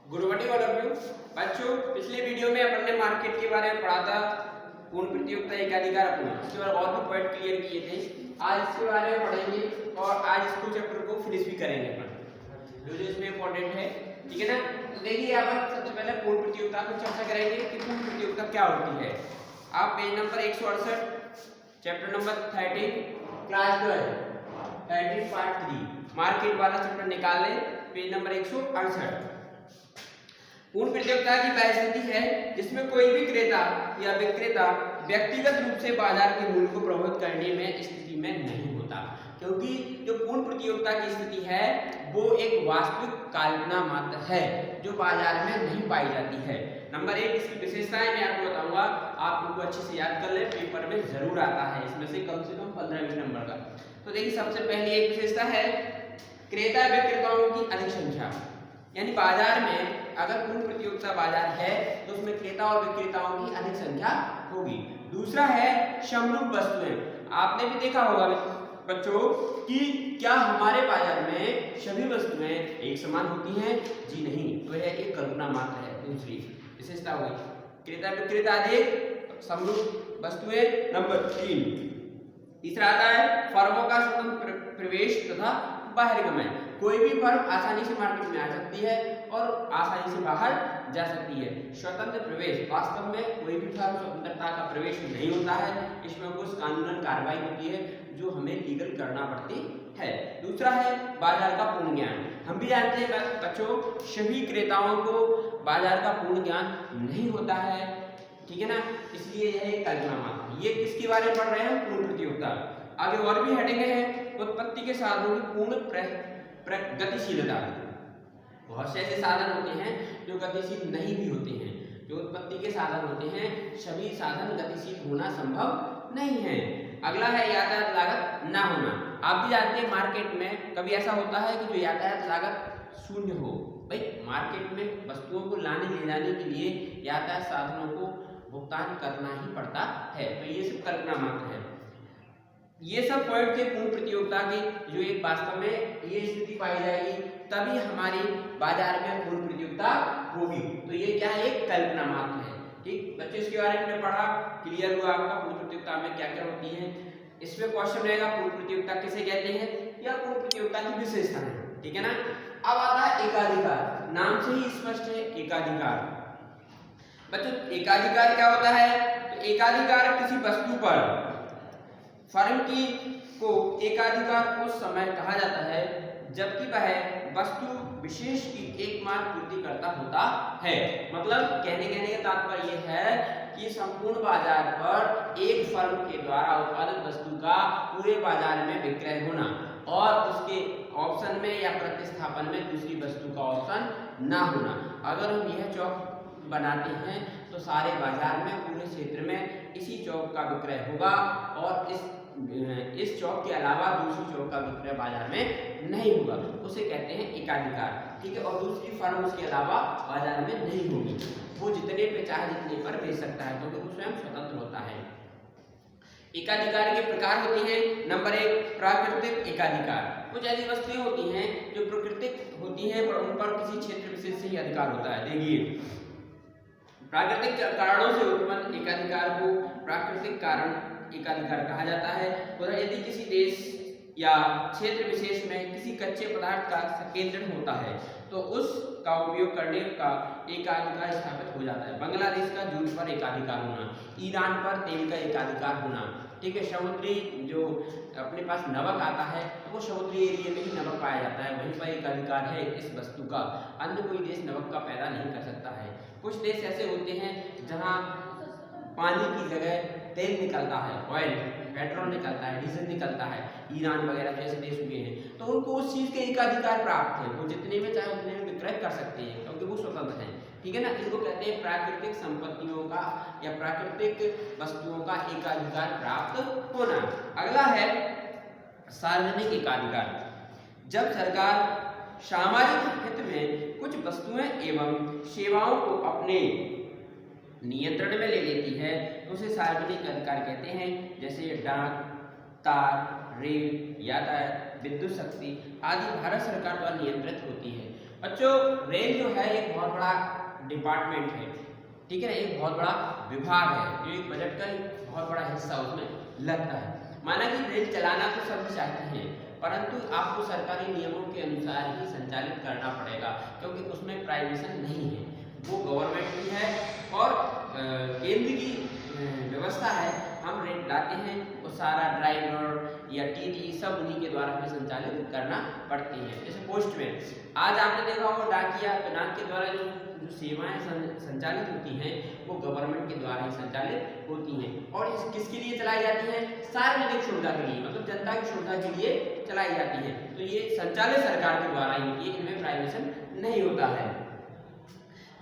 Good morning all of you बच्चों। पिछले video में अपन ने मार्केट के बारे में पढ़ा था, पूर्ण प्रतियोगिता एकाधिकार अपना, इसके बारे में और भी पॉइंट क्लियर किए थे। आज इसके बारे में पढ़ेंगे और आज इसको चैप्टर को फिनिश भी करेंगे अपन, जो इसमें इंपॉर्टेंट है, ठीक है ना। तो देखिए अपन सबसे पहले पूर्ण प्रतियोगिता पर चर्चा करेंगे कि पूर्ण प्रतियोगिता क्या होती है। आप page number 168 chapter number 13 class 12 13 part 3 market वाला चैप्टर निकाल लें, पेज नंबर 168। पूर्ण प्रतियोगिता की वह स्थिति है जिसमें कोई भी क्रेता या विक्रेता व्यक्तिगत रूप से बाजार के मूल्य को प्रभावित करने में स्थिति में नहीं होता, क्योंकि जो पूर्ण प्रतियोगिता की स्थिति है वो एक वास्तविक कल्पना मात्र है जो बाजार में नहीं पाई जाती है। नंबर एक, इसकी विशेषताएं मैं आपको बताऊंगा, आप उनको अच्छे से याद कर ले, पेपर में जरूर आता है इसमें से कम 15-20 नंबर का। तो देखिए सबसे पहली एक विशेषता है क्रेता विक्रेताओं की अधिक संख्या, यानी बाजार में अगर पूर्ण प्रतियोगिता बाजार है तो उसमें क्रेता और विक्रेताओं की अधिक संख्या होगी। दूसरा है समरूप वस्तुएं। आपने भी देखा होगा बच्चों कि क्या हमारे बाजार में सभी वस्तुएं एक समान होती हैं? जी नहीं, तो यह एक कल्पना मात्र है। दूसरी विशेषता हुई क्रेता विक्रेता अधिक समरूप वस्तुएं। नंबर 3, तीसरा आता है फर्मों का स्वतंत्र प्रवेश तथा बहिर्गमन। कोई भी फर्म आसानी से मार्केट में आ सकती है और आसानी से बाहर जा सकती है। स्वतंत्र प्रवेश, वास्तव में कोई भी फर्म स्वतंत्रता का प्रवेश नहीं होता है, इसमें कुछ कानूनन कार्रवाई होती है जो हमें लीगल करना पड़ती है। दूसरा है बाजार का पूर्ण ज्ञान। हम भी जानते हैं बच्चों सभी क्रेताओं को बाजार का पूर्ण ज्ञान नहीं होता है, ठीक है ना, इसलिए यह एक कल्पना मात्र। ये किसके बारे में पढ़ रहे हैं? पूर्ण प्रतियोगिता। आगे और भी हेडिंग है, उत्पत्ति के साधनों की पूर्ण गतिशीलता। बहुत से ऐसे साधन होते हैं जो गतिशील नहीं भी होते हैं। जो उत्पत्ति के साधन होते हैं सभी साधन गतिशील होना संभव नहीं है। अगला है यातायात लागत ना होना। आप भी जानते हैं मार्केट में कभी ऐसा होता है कि जो यातायात लागत शून्य हो। भाई मार्केट में वस्तुओं को लाने ले जाने के लिए यातायात साधनों को भुगतान करना ही पड़ता है, तो ये सब कल्पना मात्र है। ये सब पॉइंट थे पूर्ण प्रतियोगिता के, जो एक वास्तव में ये स्थिति पाई जाएगी तभी हमारी बाजार में पूर्ण प्रतियोगिता होगी। तो ये क्या है? एक कल्पना मात्र है। ठीक बच्चों, इसके बारे में पढ़ा, क्लियर हुआ आपका पूर्ण प्रतियोगिता में क्या क्या होती है। इसमें क्वेश्चन रहेगा पूर्ण प्रतियोगिता किसे कहते हैं या पूर्ण प्रतियोगिता की विशेषता है, ठीक है ना। अब आता है एकाधिकार। नाम से ही स्पष्ट है एकाधिकार। बच्चों एकाधिकार क्या होता है? तो एकाधिकार किसी वस्तु पर फर्म की को एकाधिकार उस समय कहा जाता है जबकि वह वस्तु विशेष की एकमात्र पूर्तिकर्ता होता है। मतलब कहने का तात्पर्य यह है कि संपूर्ण बाजार पर एक फर्म के द्वारा उत्पादित वस्तु का पूरे बाजार में विक्रय होना और उसके ऑप्शन में या प्रतिस्थापन में दूसरी वस्तु का ऑप्शन ना होना। अगर हम यह चौक बनाते हैं तो सारे बाजार में पूरे क्षेत्र में इसी चौक का विक्रय होगा और इस चौक के अलावा दूसरी चौक का विक्रय बाजार में नहीं होगा, उसे कहते हैं एकाधिकार, ठीक है। और दूसरी फर्म उसके अलावा बाजार में नहीं होगी, वो जितने पे चाहे जितने पर बेच सकता है क्योंकि वो स्वयं स्वतंत्र होता है। एकाधिकार के प्रकार होते हैं। नंबर 1, प्राकृतिक एकाधिकार। कुछ ऐसी वस्तुएं होती हैं जो प्राकृतिक होती हैं पर उन पर किसी क्षेत्र विशेष से ही अधिकार होता है। देखिए प्राकृतिक कारणों से उत्पन्न एकाधिकार को प्राकृतिक कारण एकाधिकार कहा जाता है। उदाहरण यदि किसी देश या क्षेत्र विशेष में किसी कच्चे पदार्थ का संकेंद्रण होता है तो उसका उपयोग करने का एकाधिकार स्थापित हो जाता है। बांग्लादेश का जूट पर एकाधिकार होना, ईरान पर तेल का एकाधिकार होना, ठीक है। समुद्री जो अपने पास नमक आता है तो वो समुद्री एरिया में ही नमक पाया जाता है, वहीं पर एकाधिकार है इस वस्तु का, अन्य कोई देश नमक का पैदा नहीं कर सकता है। कुछ देश ऐसे होते हैं जहाँ पानी की जगह तेल निकलता है, ऑयल, पेट्रोल निकलता है, डीजल निकलता है, ईरान वगैरह जैसे देश हुए हैं, तो उनको उस चीज़ के एकाधिकार प्राप्त है, वो जितने में चाहे उतने में विक्रय कर सकते हैं क्योंकि वो स्वतंत्र हैं, ठीक है ना। इनको कहते हैं प्राकृतिक संपत्तियों का या प्राकृतिक वस्तुओं का एकाधिकार प्राप्त होना। अगला है सार्वजनिक एकाधिकार। जब सरकार सामाजिक हित में कुछ वस्तुएं एवं सेवाओं को अपने नियंत्रण में ले लेती है तो उसे सार्वजनिक अधिकार कहते हैं। जैसे डाक, तार, रेल, यातायात, विद्युत शक्ति आदि भारत सरकार द्वारा नियंत्रित होती है। बच्चों, रेल जो है एक बहुत बड़ा डिपार्टमेंट है, ठीक है ना, एक बहुत बड़ा विभाग है, जो एक बजट का एक बहुत बड़ा हिस्सा उसमें लगता है। माना कि रेल चलाना तो सभी चाहते हैं, परंतु आपको सरकारी नियमों के अनुसार ही संचालित करना पड़ेगा, क्योंकि उसमें प्राइवेशन नहीं है, वो गवर्नमेंट की है और केंद्र की व्यवस्था है। हम रेट लाते हैं, वो सारा ड्राइवर या टीटी सब उन्हीं के द्वारा हमें संचालित करना पड़ती है। जैसे पोस्टमैन, आज आपने देखा होगा डाकिया, तो डाक के द्वारा जो सेवाएं संचालित होती हैं वो गवर्नमेंट के द्वारा ही संचालित होती हैं। और इस किसके लिए चलाई जाती है? सार्वजनिक सुविधा के लिए, मतलब जनता की सुविधा के लिए चलाई जाती है। तो ये संचालित सरकार के द्वारा ही होती है, इनमें प्राइवेशन नहीं होता है।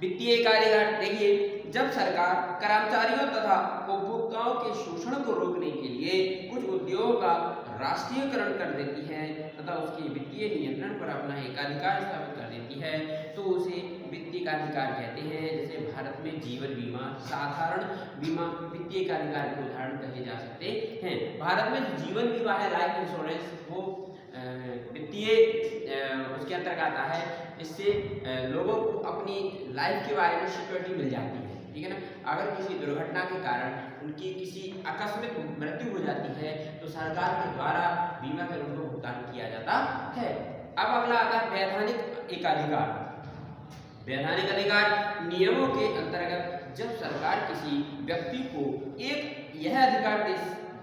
वित्तीय कार्यकाल, देखिए, जब सरकार कर्मचारियों तथा उपभोक्ताओं के शोषण को रोकने के लिए कुछ उद्योगों का राष्ट्रीयकरण कर देती है तथा उसके वित्तीय नियंत्रण पर अपना एकाधिकार स्थापित कर देती है, तो उसे वित्तीय अधिकार कहते हैं। जैसे भारत में जीवन बीमा, साधारण बीमा वित्तीय अधिकार के उदाहरण कहे जा सकते हैं। भारत में जो जीवन बीमा है, लाइफ इंश्योरेंस, वो वित्तीय उसके अंतर्गत आता है। इससे लोगों को अपनी लाइफ के बारे में सिक्योरिटी मिल जाती है, ठीक है ना। अगर किसी दुर्घटना के कारण उनकी किसी आकस्मिक मृत्यु हो जाती है तो सरकार के द्वारा बीमा कर उनको भुगतान किया जाता है। अब अगला आता है वैधानिक एकाधिकार। वैधानिक अधिकार नियमों के अंतर्गत जब सरकार किसी व्यक्ति को एक यह अधिकार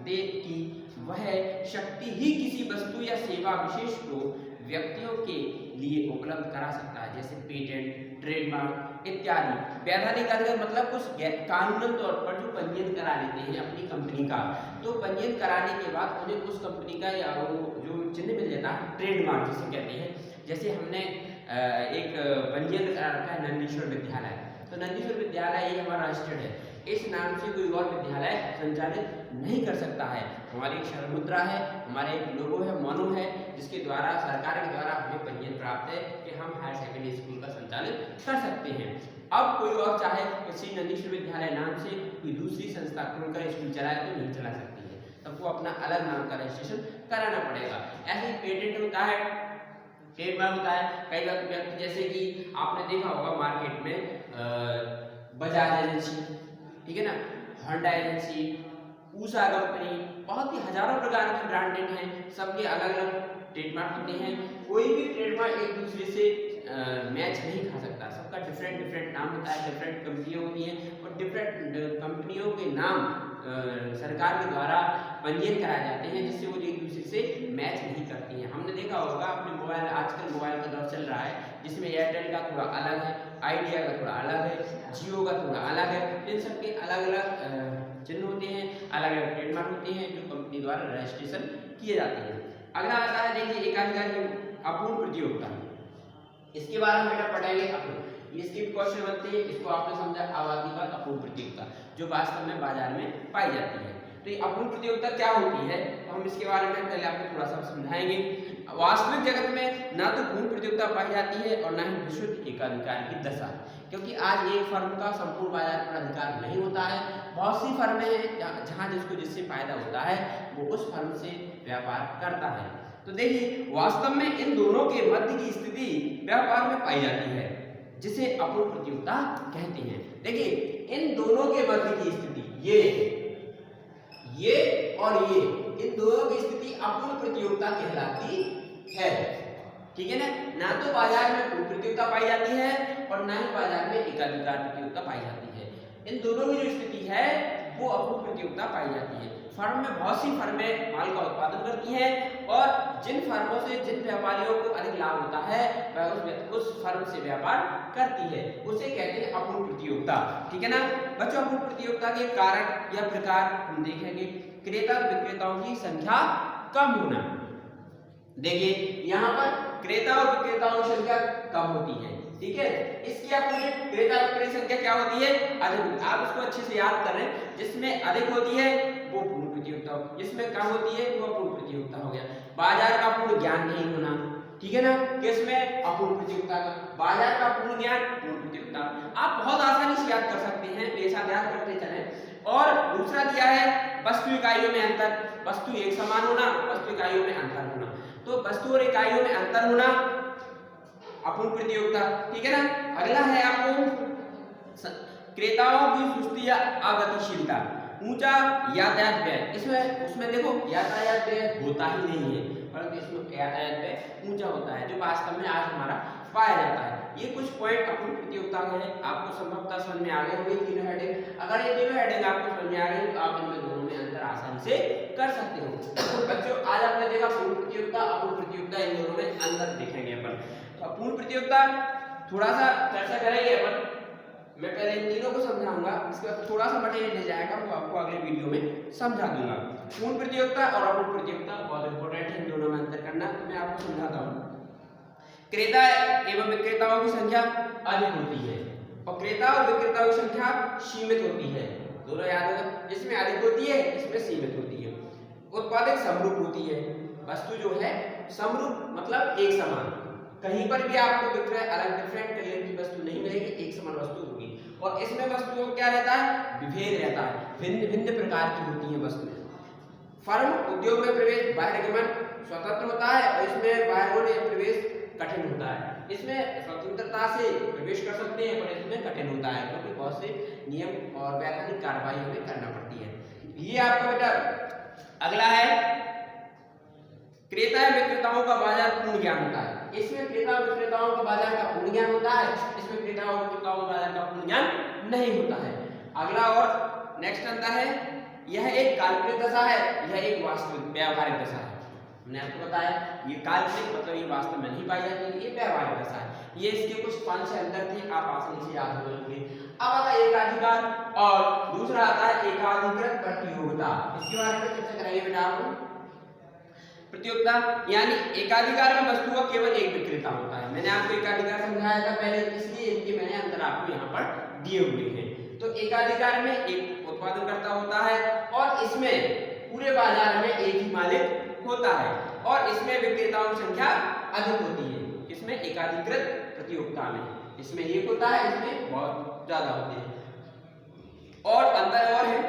दे कि वह शक्ति ही किसी वस्तु या सेवा विशेष को व्यक्तियों के लिए उपलब्ध करा सकता है, जैसे पेटेंट, ट्रेडमार्क इत्यादि। वैधानिक अधिकार मतलब कुछ कानूनन तौर पर जो पंजीयन करा लेते हैं अपनी कंपनी का, तो पंजीयन कराने के बाद उन्हें उस कंपनी का या वो जो चिन्ह मिल जाता है, ट्रेडमार्क जिसे कहते हैं। जैसे हमने एक पंजीयन करा रखा है नंदीश्वर विद्यालय, तो नंदीश्वर विद्यालय ये हमारा रजिस्टर्ड है, इस नाम से कोई और विद्यालय संचालित नहीं कर सकता है। हमारी एक शरद मुद्रा है, हमारे एक लोगो है, मोनो है, जिसके द्वारा सरकार के द्वारा हमें पंजीयन प्राप्त है कि हम हायर सेकेंडरी स्कूल का संचालित कर सकते हैं। अब कोई और चाहे किसी नंदीश्वर विद्यालय नाम से कोई दूसरी संस्था खोलकर स्कूल चलाए तो नहीं चला सकती है, सबको अपना अलग नाम का रजिस्ट्रेशन कराना पड़ेगा। ऐसे ही पेटेंट होता है, ट्रेडमार्क होता है। कई व्यक्ति, जैसे कि आपने देखा होगा मार्केट में बजाज एजेंसी, ठीक है ना, होंडा एजेंसी, ऊषा कंपनी, बहुत ही हजारों प्रकार के ब्रांडेड हैं, सबके अलग अलग ट्रेडमार्क होते हैं। कोई भी ट्रेडमार्क एक दूसरे से मैच नहीं खा सकता, सबका डिफरेंट नाम होता है, डिफरेंट कंपनियां होती हैं और डिफरेंट कंपनियों के नाम सरकार के द्वारा पंजीयन कराए जाते हैं, जिससे वो एक दूसरे से मैच नहीं करती हैं। हमने देखा होगा अपने मोबाइल, आजकल मोबाइल का दौर चल रहा है, जिसमें एयरटेल का थोड़ा अलग है, आइडिया का थोड़ा अलग है, जियो का थोड़ा अलग है। इन सबके अलग अलग चिन्ह होते हैं, अलग अलग ट्रेडमार्क होते हैं जो कंपनी द्वारा रजिस्ट्रेशन किए जाते हैं। अगला आता है, देखिए, एकाधिकार की अपूर्ण प्रतियोगिता। इसके बारे में बेटा पढ़ेंगे अपूर्ण, इसके भी क्वेश्चन बनते हैं। इसको आपने समझा, आबादी का अपूर्ण प्रतियोगिता जो वास्तव में बाजार में पाई जाती है। तो ये अपूर्ण प्रतियोगिता क्या होती है, तो हम इसके बारे में पहले आपको थोड़ा सा समझाएंगे। वास्तविक जगत में ना तो पूर्ण प्रतियोगिता पाई जाती है और ना ही विशुद्ध एकाधिकार की दशा, क्योंकि आज एक फर्म का संपूर्ण बाजार पर अधिकार नहीं होता है। बहुत सी फर्में हैं जहां जिसको जिससे फायदा होता है वो उस फर्म से व्यापार करता है। तो देखिए, वास्तव में इन दोनों के मध्य की स्थिति व्यापार में पाई जाती है, जिसे अपूर्ण प्रतियोगिता कहते हैं। देखिए, इन दोनों के मध्य की स्थिति, ये और ये, इन दोनों की स्थिति अपूर्ण प्रतियोगिता कहलाती है, ठीक है ना तो बाजार में पूर्ण प्रतियोगिता पाई जाती है और ना ही बाजार में एकाधिकार प्रतियोगिता पाई जाती है। इन दोनों की जो स्थिति है वो अपूर्ण प्रतियोगिता पाई जाती है। फर्म में बहुत सी फर्में माल का उत्पादन करती हैं और जिन फर्मों से जिन व्यापारियों को अधिक लाभ होता है वह उस फर्म से व्यापार करती है, उसे कहते हैं अपूर्ण प्रतियोगिता, ठीक है ना बच्चों। अपूर्ण प्रतियोगिता के कारण या प्रकार हम देखेंगे। क्रेता और विक्रेताओं की संख्या कम होना। देखिए, यहाँ पर क्रेता और विक्रेताओं की संख्या कम होती है, ठीक है। इसकी अपोजिट क्रेता विक्रेता संख्या क्या होती है, अधिक। आप इसको अच्छे से याद कर रहे हैं, जिसमें अधिक होती है वो पूर्ण प्रतियोगिता, जिसमें कम होती है वो अपूर्ण प्रतियोगिता हो गया। बाजार का पूर्ण ज्ञान नहीं होना, ठीक है ना, किसमें अपूर्ण प्रतियोगिता का। बाजार का पूर्ण ज्ञान, पूर्ण प्रतियोगिता। आप बहुत आसानी से याद कर सकते हैं, मेरे साथ याद करते चलें। और दूसरा दिया है वस्तु इकाइयों में अंतर, वस्तु एक समान होना, वस्तु इकाइयों में अंतर होना। तो वस्तु और इकाइयों में अंतर होना, अपूर्ण प्रतियोगिता, ठीक है ना। अगला है आपको क्रेताओं की सुस्ती या अगतिशीलता, ऊंचा यातायात व्यय। इसमें उसमें देखो यातायात व्यय होता ही नहीं है, परंतु इसमें यातायात व्यय ऊंचा होता है, जो वास्तव में आज हमारा पाया जाता है। ये कुछ पॉइंट अपूर्ण प्रतियोगिता में है, आपको संभवतः समझ में आ गए होंगे तीनों हेडिंग। अगर ये तीनों हेडिंग आपको समझ में आ गई तो आप इनमें दोनों में अंतर आसानी से कर सकते हो। तो बच्चों आज आपने देखा पूर्ण प्रतियोगिता, अपूर्ण प्रतियोगिता, इन दोनों में अंतर देखेंगे अपन। तो अपूर्ण प्रतियोगिता थोड़ा सा चर्चा करेंगे अपन, मैं पहले इन तीनों को समझाऊंगा, इसके बाद थोड़ा सा मटेरियल ले जाएगा वो आपको अगले वीडियो में समझा दूंगा। पूर्ण प्रतियोगिता और अपूर्ण प्रतियोगिता बहुत इंपॉर्टेंट है, इन दोनों में अंतर करना, तो मैं आपको समझाता हूँ। क्रेता एवं विक्रेताओं की संख्या अधिक होती है और क्रेता और विक्रेताओं की संख्या सीमित होती है, दोनों याद रखो, इसमें अधिक होती है, इसमें सीमित होती है। उत्पादक समरूप होती है, वस्तु जो है समरूप मतलब एक समान, कहीं पर भी आपको विक्रय अलग डिफरेंट कलर की वस्तु नहीं मिलेगी, एक समान वस्तु होगी। और इसमें वस्तुओं क्या रहता है, विभेद रहता है, भिन्न भिन्न प्रकार की होती है वस्तुएं। फर्म उद्योग में प्रवेश बहिर्गमन स्वतंत्र होता है और इसमें बाहर प्रवेश कठिन होता है। इसमें स्वतंत्रता से प्रवेश कर सकते हैं पर इसमें कठिन होता है, क्योंकि बहुत से नियम और वैधानिक कार्रवाई हमें करना पड़ती है। ये आपका बेटा अगला है, क्रेता एवं विक्रेताओं का बाजार पूर्ण ज्ञान होता है। इसमें क्रेता और विक्रेताओं का बाजार का पूर्ण ज्ञान होता है, इसमें क्रेता और विक्रेताओं का बाजार का पूर्ण ज्ञान नहीं होता है। अगला और नेक्स्ट आता है, यह एक काल्पनिक दशा है, यह एक वास्तविक व्यावहारिक दशा है। मैंने आपको बताया ये काल्पनिक मतलब ये वास्तव में नहीं पाई जाती, ये व्यावहारिक दशा है। ये इसके कुछ 5-6 अंतर थे, आप आसानी से याद हो जाएंगे। अब आता है एकाधिकार और दूसरा आता है एकाधिकृत प्रतियोगिता, इसके बारे में चर्चा करेंगे बेटा आप। प्रतियोगिता यानी एकाधिकार में वस्तु का केवल एक विक्रेता होता है। मैंने आपको एकाधिकार समझाया था पहले, इसलिए इनके मैंने अंतर आपको यहाँ पर दिए हुए हैं। तो एकाधिकार में एक उत्पादनकर्ता होता है और इसमें पूरे बाजार में एक ही मालिक होता है और इसमें विक्रेताओं की संख्या अधिक होती है। इसमें एकाधिकृत प्रतियोगिता में इसमें एक होता है, इसमें बहुत ज्यादा होते हैं। और अंतर और है,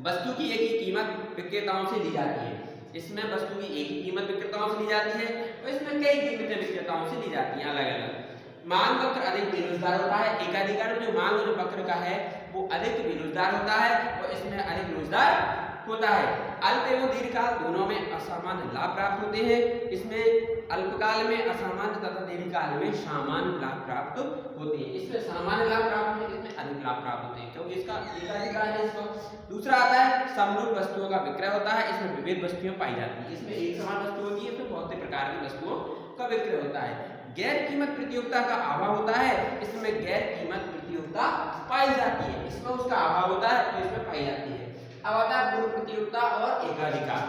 वस्तु की एक ही कीमत विक्रेताओं से ली जाती है। इसमें वस्तु की एक ही कीमत विक्रेताओं से ली जाती है और इसमें कई कीमतें विक्रेताओं से ली जाती हैं अलग अलग। मांग वक्र अधिक बेरोजगार होता है, एकाधिकार में जो मांग वक्र का है वो अधिक बेरोजगार होता है और इसमें अधिक रोजगार होता है। अल्प एवं दीर्घकाल दोनों में असामान्य लाभ प्राप्त होते हैं। इसमें अल्पकाल में असामान्य तथा दीर्घकाल में सामान्य लाभ प्राप्त होते हैं। इसमें सामान्य लाभ प्राप्त होते हैं, इसमें अधिक लाभ प्राप्त होते हैं क्योंकि इसका एकाधिकार है। इसका दूसरा आता है समरूप वस्तुओं का विक्रय होता है, इसमें विविध वस्तुएं पाई जाती है। इसमें एक समान वस्तु होती है, इसमें बहुत से प्रकार की वस्तुओं का विक्रय होता है। गैर कीमत प्रतियोगिता का अभाव होता है, इसमें गैर कीमत प्रतियोगिता पाई जाती है, इसमें उसका अभाव होता है तो इसमें पाई जाती है। अब आता है पूर्ण प्रतियोगिता और एकाधिकार।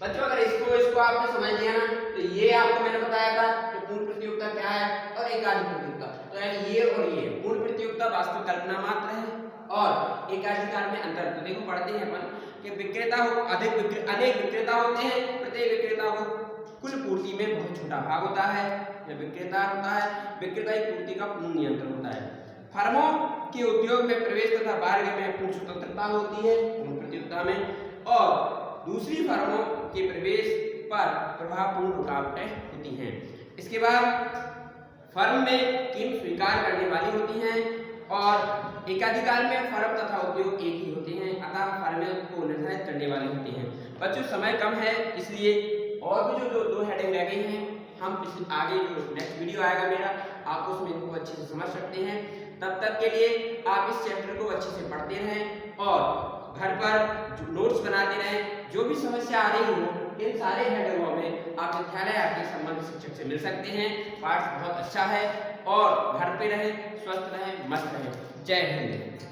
बच्चों अगर इसको आपने समझ लिया ना, तो ये आपको मैंने बताया था कि पूर्ण प्रतियोगिता क्या है और एकाधिक प्रतियोगिता, तो यानी ये और ये पूर्ण प्रतियोगिता वास्तव कल्पना मात्र है और एकाधिकार में अंतर। तो देखो पढ़ते हैं अपन कि विक्रेता हो अनेक विक्रेता होते हैं, प्रत्येक विक्रेता को कुल पूर्ति में बहुत छोटा भाग होता है। जब विक्रेता होता है, विक्रेता की पूर्ति का पूर्ण नियंत्रण होता है। फर्मों के उद्योग में प्रवेश तथा बाहर में पूर्ण स्वतंत्रता होती है पूर्ण प्रतियोगिता में, और दूसरी फर्मों के प्रवेश पर प्रभावपूर्ण रुकावटें होती हैं। इसके बाद फर्म में कीमत स्वीकार करने वाली होती हैं और एकाधिकार में फर्म तथा उद्योग एक ही होते हैं, अतः फर्में को निर्धारित करने वाली होती हैं। बच्चों समय कम है इसलिए और भी जो दो हेडिंग रह गई हैं हम आगे जो नेक्स्ट वीडियो आएगा मेरा, आप उसमें इनको अच्छे से समझ सकते हैं। तब तक के लिए आप इस चैप्टर को अच्छे से पढ़ते रहें और घर पर नोट्स बनाते रहें। जो भी समस्या आ रही हो इन सारे हेडिंगों में आप विद्यालय आके संबंधित शिक्षक से मिल सकते हैं। पाठ बहुत अच्छा है और घर पे रहें, स्वस्थ रहें, मस्त रहें। जय हिंद।